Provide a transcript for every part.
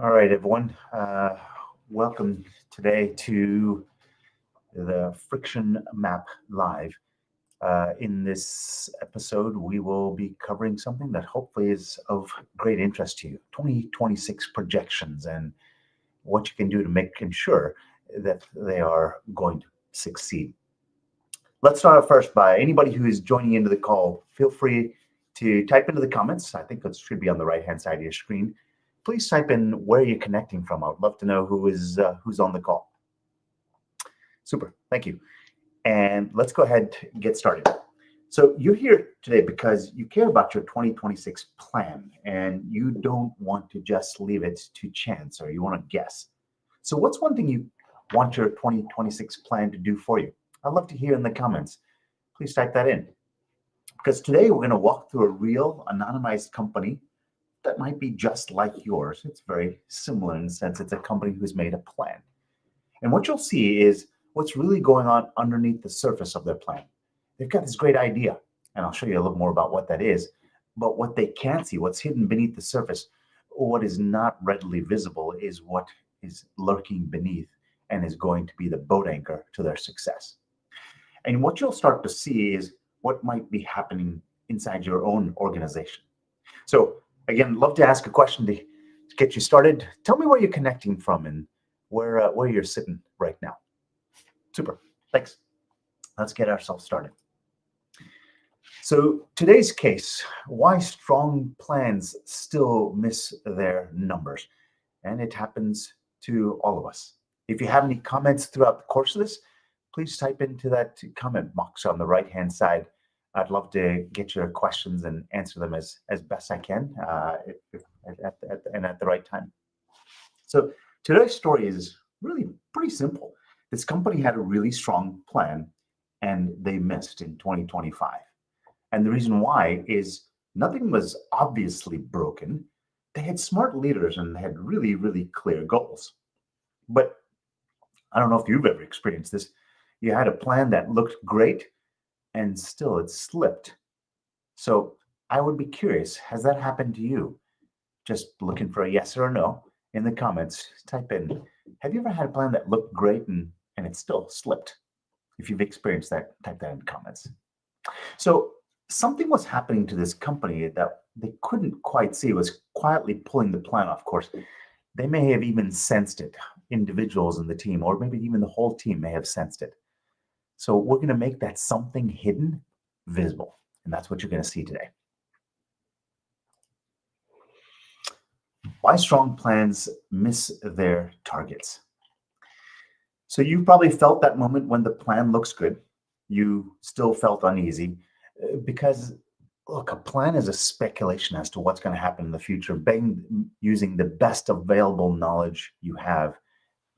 All right, everyone. Welcome today to the Friction Map Live. In this episode, we will be covering something that hopefully is of great interest to you, 2026 projections and what you can do to make sure that they are going to succeed. Let's start off first by anybody who is joining into the call, feel free to type into the comments. I think it should be on the right-hand side of your screen. Please type in where you're connecting from. I would love to know who's on the call. Super, thank you. And let's go ahead and get started. So you're here today because you care about your 2026 plan and you don't want to just leave it to chance or you want to guess. So what's one thing you want your 2026 plan to do for you? I'd love to hear in the comments. Please type that in. Because today we're going to walk through a real anonymized company that might be just like yours. It's very similar in the sense it's a company who's made a plan. And what you'll see is what's really going on underneath the surface of their plan. They've got this great idea, and I'll show you a little more about what that is. But what they can't see, what's hidden beneath the surface, what is not readily visible is what is lurking beneath and is going to be the boat anchor to their success. And what you'll start to see is what might be happening inside your own organization. So again, love to ask a question to get you started. Tell me where you're connecting from and where you're sitting right now. Super, thanks. Let's get ourselves started. So today's case, why strong plans still miss their numbers. And it happens to all of us. If you have any comments throughout the course of this, please type into that comment box on the right-hand side. I'd love to get your questions and answer them as best I can at the right time. So today's story is really pretty simple. This company had a really strong plan and they missed in 2025. And the reason why is nothing was obviously broken. They had smart leaders and they had really, really clear goals. But I don't know if you've ever experienced this. You had a plan that looked great and still it slipped. So I would be curious, has that happened to you? Just looking for a yes or a no in the comments. Type in, have you ever had a plan that looked great and it still slipped? If you've experienced that, type that in the comments. So something was happening to this company that they couldn't quite see. It was quietly pulling the plan off course. They may have even sensed it. Individuals in the team, or maybe even the whole team may have sensed it. So we're going to make that something hidden visible. And that's what you're going to see today. Why strong plans miss their targets. So you probably felt that moment when the plan looks good. You still felt uneasy because, look, a plan is a speculation as to what's going to happen in the future, using the best available knowledge you have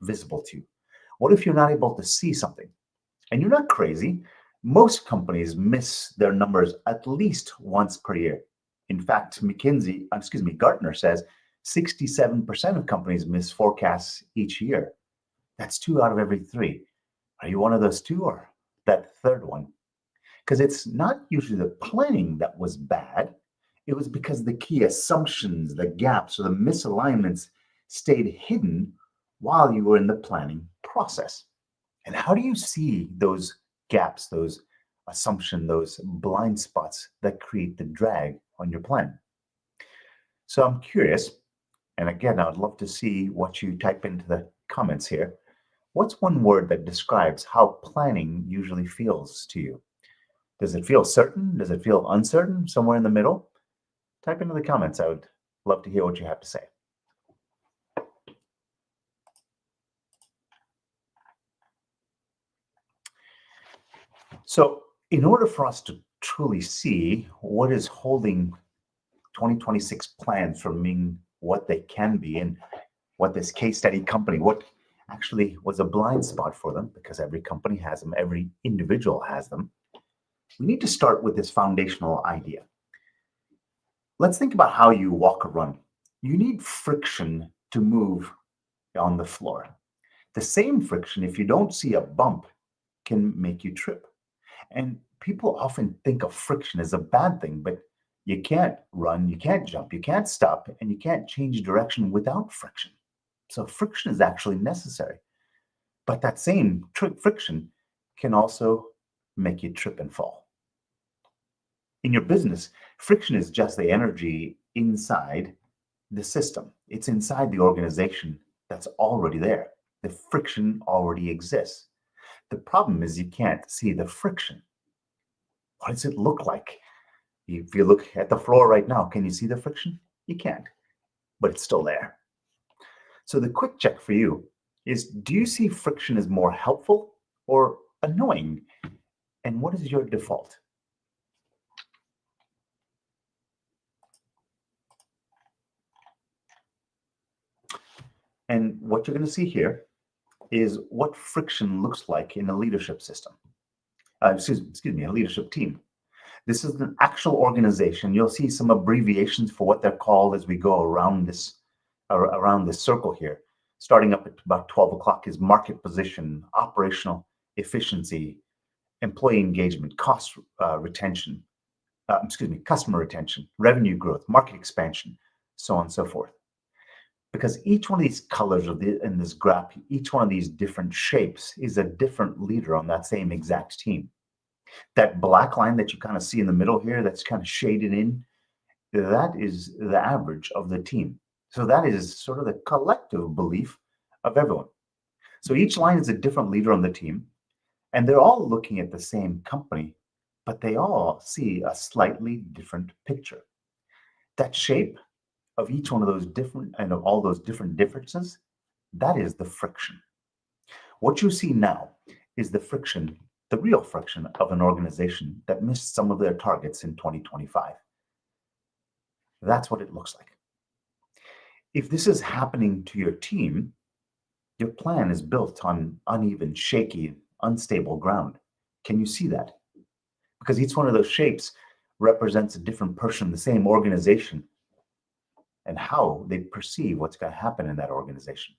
visible to you. What if you're not able to see something? And you're not crazy. Most companies miss their numbers at least once per year. In fact, Gartner says 67% of companies miss forecasts each year. That's 2 out of every 3. Are you one of those 2 or that third one? Because it's not usually the planning that was bad. It was because the key assumptions, the gaps, or the misalignments stayed hidden while you were in the planning process. And how do you see those gaps, those assumptions, those blind spots that create the drag on your plan? So I'm curious, and again, I would love to see what you type into the comments here. What's one word that describes how planning usually feels to you? Does it feel certain? Does it feel uncertain? Somewhere in the middle? Type into the comments. I would love to hear what you have to say. So in order for us to truly see what is holding 2026 plans from being what they can be and what this case study company, what actually was a blind spot for them, because every company has them, every individual has them, we need to start with this foundational idea. Let's think about how you walk or run. You need friction to move on the floor. The same friction, if you don't see a bump, can make you trip. And people often think of friction as a bad thing, but You can't run, you can't jump, you can't stop, and you can't change direction without friction. So friction is actually necessary. But that same friction can also make you trip and fall. In your business, friction is just the energy inside the system. It's inside the organization that's already there. The friction already exists. The problem is you can't see the friction. What does it look like? If you look at the floor right now, can you see the friction? You can't, but it's still there. So the quick check for you is, do you see friction as more helpful or annoying? And what is your default? And what you're going to see here is what friction looks like in a leadership system. Excuse me, a leadership team. This is an actual organization. You'll see some abbreviations for what they're called as we go around this circle here. Starting up at about 12 o'clock is market position, operational efficiency, employee engagement, cost retention, customer retention, revenue growth, market expansion, so on and so forth. Because each one of these colors in this graph, each one of these different shapes is a different leader on that same exact team. That black line that you kind of see in the middle here, that's kind of shaded in, that is the average of the team. So that is sort of the collective belief of everyone. So each line is a different leader on the team, and they're all looking at the same company, but they all see a slightly different picture. That shape of each one of those different and of all those different differences, that is the friction. What you see now is the friction, the real friction of an organization that missed some of their targets in 2025. That's what it looks like. If this is happening to your team, your plan is built on uneven, shaky, unstable ground. Can you see that? Because each one of those shapes represents a different person, the same organization, and how they perceive what's going to happen in that organization.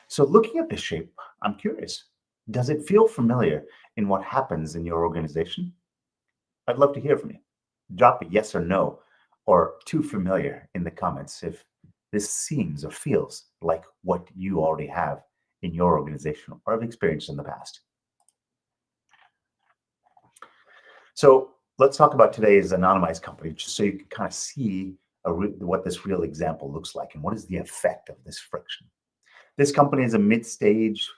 So looking at this shape, I'm curious, does it feel familiar in what happens in your organization? I'd love to hear from you. Drop a yes or no or too familiar in the comments if this seems or feels like what you already have in your organization or have experienced in the past. So let's talk about today's anonymized company, just so you can kind of see what this real example looks like and what is the effect of this friction. This company is a mid-stage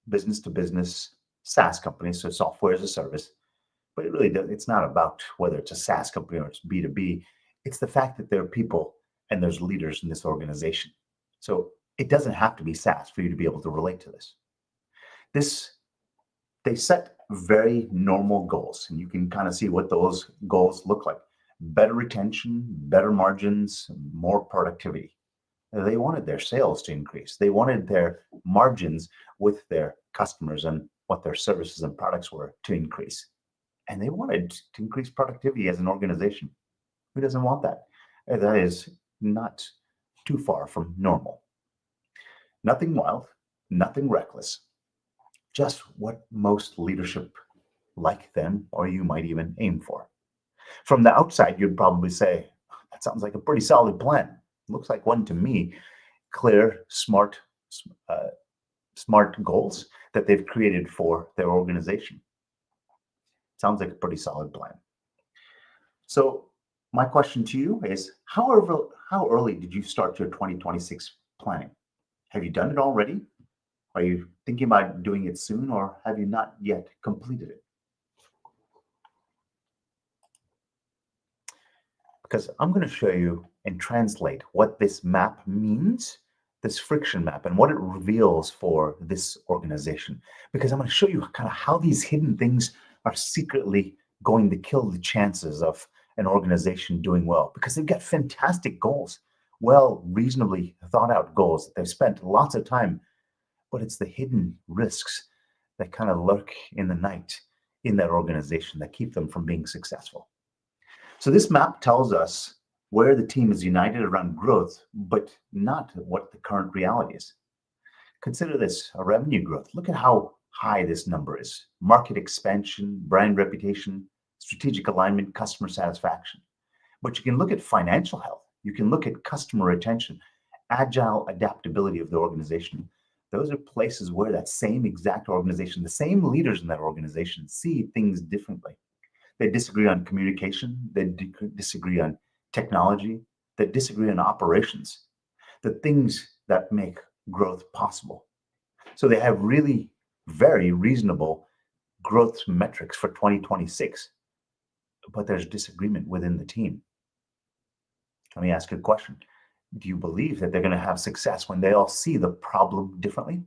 business-to-business SaaS company, so software as a service. But it really does, it's not about whether it's a SaaS company or it's B2B. It's the fact that there are people and there's leaders in this organization. So it doesn't have to be SaaS for you to be able to relate to this. They set very normal goals, and you can kind of see what those goals look like. Better retention, better margins, more productivity. They wanted their sales to increase. They wanted their margins with their customers and what their services and products were to increase. And they wanted to increase productivity as an organization. Who doesn't want that? That is not too far from normal. Nothing wild, nothing reckless, just what most leadership like them or you might even aim for. From the outside, you'd probably say, that sounds like a pretty solid plan. Looks like one to me. Clear, smart goals that they've created for their organization. Sounds like a pretty solid plan. So my question to you is, how early did you start your 2026 planning? Have you done it already? Are you thinking about doing it soon, or have you not yet completed it? Because I'm going to show you and translate what this map means, this friction map, and what it reveals for this organization. Because I'm going to show you kind of how these hidden things are secretly going to kill the chances of an organization doing well, because they've got fantastic goals, well, reasonably thought out goals that they've spent lots of time, but it's the hidden risks that kind of lurk in the night in that organization that keep them from being successful. So this map tells us where the team is united around growth, but not what the current reality is. Consider this, a revenue growth. Look at how high this number is. Market expansion, brand reputation, strategic alignment, customer satisfaction. But you can look at financial health. You can look at customer retention, agile adaptability of the organization. Those are places where that same exact organization, the same leaders in that organization see things differently. They disagree on communication. They disagree on technology. They disagree on operations, the things that make growth possible. So they have really very reasonable growth metrics for 2026, but there's disagreement within the team. Let me ask you a question. Do you believe that they're going to have success when they all see the problem differently?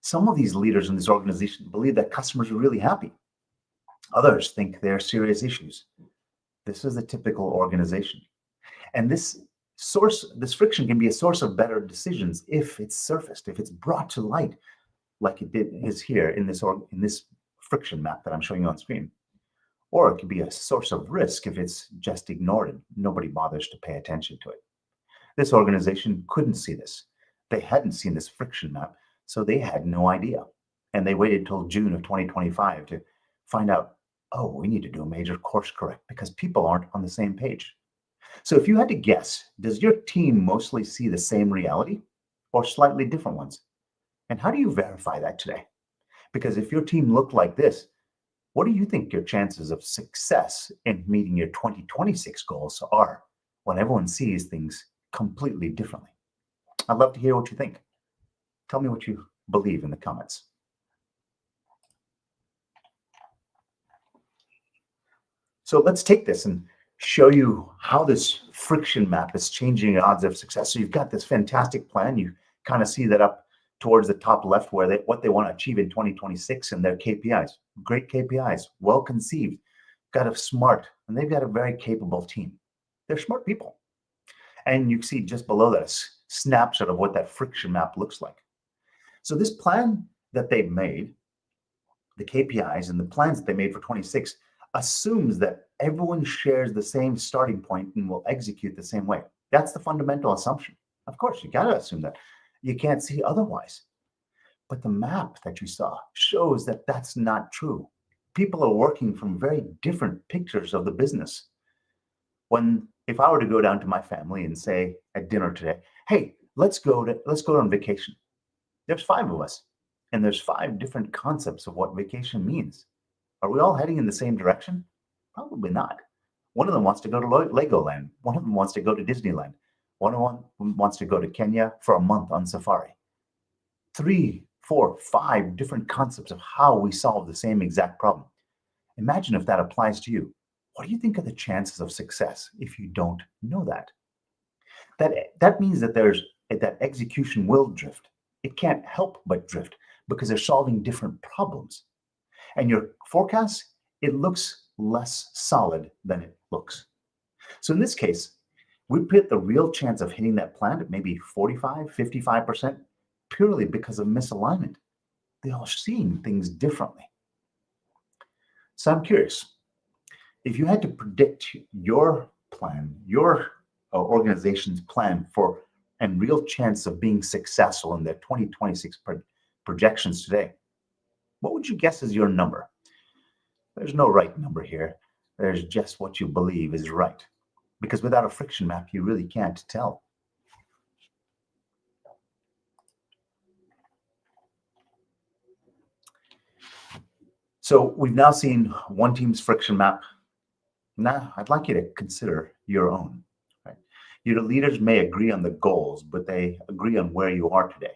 Some of these leaders in this organization believe that customers are really happy. Others think there are serious issues. This is a typical organization. And this friction can be a source of better decisions if it's surfaced, if it's brought to light, like is here in this friction map that I'm showing you on screen. Or it could be a source of risk if it's just ignored and nobody bothers to pay attention to it. This organization couldn't see this. They hadn't seen this friction map, so they had no idea. And they waited till June of 2025 to find out, oh, we need to do a major course correct because people aren't on the same page. So if you had to guess, does your team mostly see the same reality or slightly different ones? And how do you verify that today? Because if your team looked like this, what do you think your chances of success in meeting your 2026 goals are when everyone sees things completely differently? I'd love to hear what you think. Tell me what you believe in the comments. So let's take this and show you how this friction map is changing odds of success. So you've got this fantastic plan. You kind of see that up towards the top left where what they want to achieve in 2026 and their KPIs. Great KPIs, well conceived, got a smart, and they've got a very capable team. They're smart people. And you see just below that a snapshot of what that friction map looks like. So this plan that they've made, the KPIs and the plans that they made for 26 assumes that everyone shares the same starting point and will execute the same way. That's the fundamental assumption. Of course, you got to assume that. You can't see otherwise. But the map that you saw shows that that's not true. People are working from very different pictures of the business. If I were to go down to my family and say at dinner today, hey, let's go on vacation. There's 5 of us, and there's 5 different concepts of what vacation means. Are we all heading in the same direction? Probably not. One of them wants to go to Legoland. One of them wants to go to Disneyland. One of them wants to go to Kenya for a month on safari. 3, 4, 5 different concepts of how we solve the same exact problem. Imagine if that applies to you. What do you think are the chances of success if you don't know that? That means that that execution will drift. It can't help but drift because they're solving different problems. And your forecast, it looks less solid than it looks. So in this case, we put the real chance of hitting that plan at maybe 45, 55%, purely because of misalignment. They are seeing things differently. So I'm curious, if you had to predict your plan, your organization's plan and real chance of being successful in their 2026 projections today, what would you guess is your number? There's no right number here. There's just what you believe is right. Because without a friction map, you really can't tell. So we've now seen one team's friction map. Now, I'd like you to consider your own. Right? Your leaders may agree on the goals, but they agree on where you are today.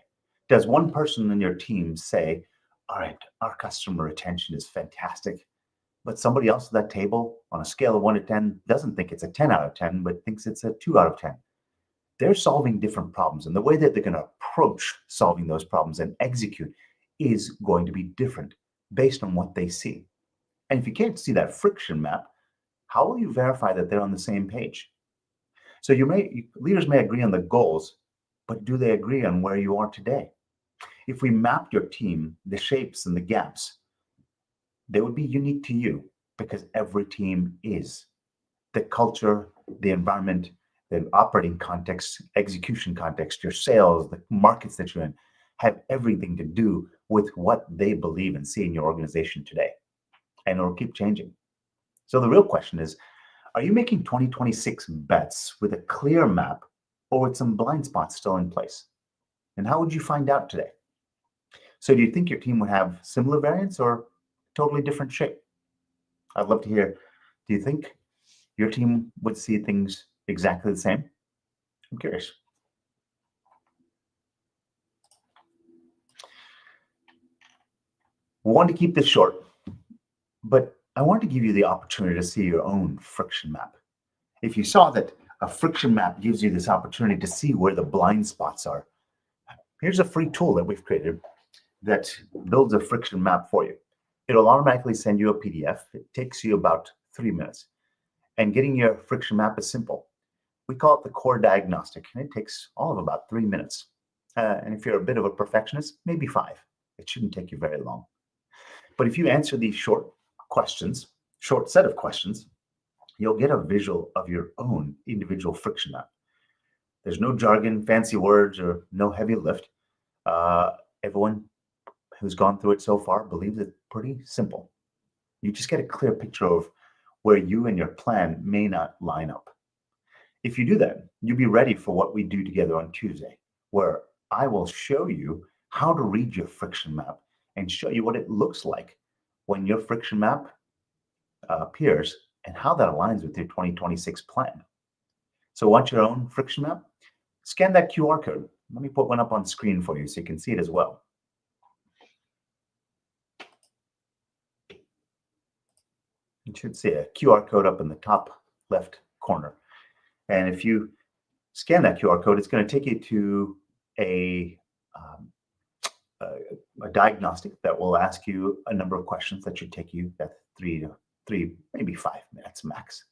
Does one person in your team say, all right, our customer retention is fantastic, but somebody else at that table on a scale of 1 to 10 doesn't think it's a 10 out of 10, but thinks it's a 2 out of 10. They're solving different problems, and the way that they're going to approach solving those problems and execute is going to be different based on what they see. And if you can't see that friction map, how will you verify that they're on the same page? So leaders may agree on the goals, but do they agree on where you are today? If we mapped your team, the shapes and the gaps, they would be unique to you because every team is. The culture, the environment, the operating context, execution context, your sales, the markets that you're in, have everything to do with what they believe and see in your organization today. And it'll keep changing. So the real question is, Are you making 2026 bets with a clear map or with some blind spots still in place? And how would you find out today? So do you think your team would have similar variants or totally different shape? I'd love to hear. Do you think your team would see things exactly the same? I'm curious. We want to keep this short, but I want to give you the opportunity to see your own friction map. If you saw that a friction map gives you this opportunity to see where the blind spots are, here's a free tool that we've created that builds a friction map for you. It'll automatically send you a PDF. It takes you about 3 minutes. And getting your friction map is simple. We call it the CORE Diagnostic, and it takes all of about 3 minutes. And if you're a bit of a perfectionist, maybe 5. It shouldn't take you very long. But if you answer these short set of questions, you'll get a visual of your own individual friction map. There's no jargon, fancy words, or no heavy lift. Everyone who's gone through it so far believes it's pretty simple. You just get a clear picture of where you and your plan may not line up. If you do that, you'll be ready for what we do together on Tuesday, where I will show you how to read your friction map and show you what it looks like when your friction map appears and how that aligns with your 2026 plan. So want your own friction map? Scan that QR code. Let me put one up on screen for you so you can see it as well. You should see a QR code up in the top left corner. And if you scan that QR code, it's going to take you to a diagnostic that will ask you a number of questions that should take you that 3 to 3, maybe 5 minutes max.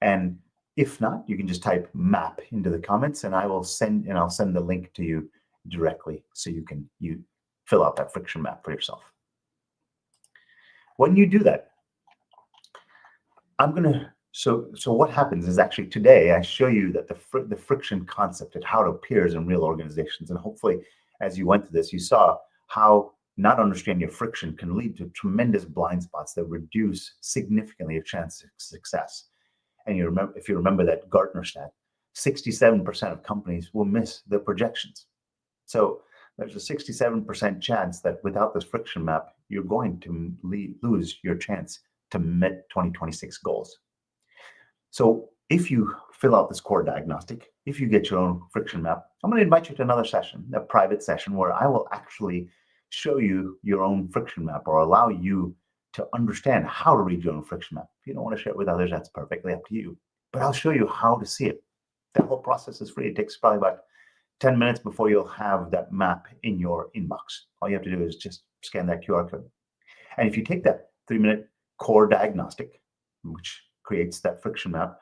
And if not, you can just type map into the comments and I'll send the link to you directly so you can fill out that friction map for yourself. When you do that, so what happens is actually today I show you that the friction concept and how it appears in real organizations. And hopefully as you went through this, you saw how not understanding your friction can lead to tremendous blind spots that reduce significantly your chance of success. And if you remember that Gartner stat, 67% of companies will miss their projections. So there's a 67% chance that without this friction map, you're going to lose your chance to meet 2026 goals. So if you fill out this CORE Diagnostic, if you get your own friction map, I'm going to invite you to another session, a private session, where I will actually show you your own friction map or allow you to understand how to read your own friction map. If you don't want to share it with others, that's perfectly up to you. But I'll show you how to see it. That whole process is free. It takes probably about 10 minutes before you'll have that map in your inbox. All you have to do is just scan that QR code. And if you take that 3-minute CORE Diagnostic, which creates that friction map,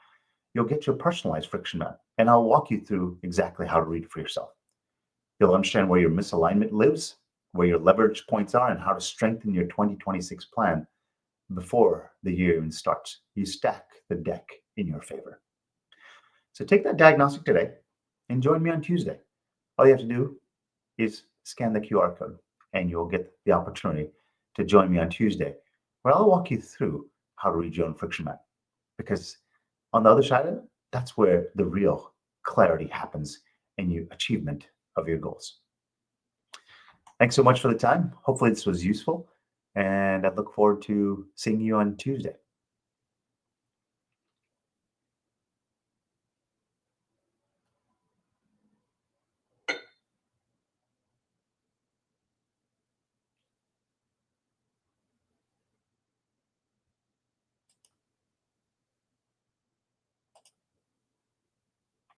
you'll get your personalized friction map. And I'll walk you through exactly how to read it for yourself. You'll understand where your misalignment lives, where your leverage points are, and how to strengthen your 2026 plan before the year even starts. You stack the deck in your favor. So take that diagnostic today and join me on Tuesday. All you have to do is scan the QR code and you'll get the opportunity to join me on Tuesday, where I'll walk you through how to read your own friction map. Because on the other side of it, that's where the real clarity happens in your achievement of your goals. Thanks so much for the time. Hopefully this was useful, and I look forward to seeing you on Tuesday.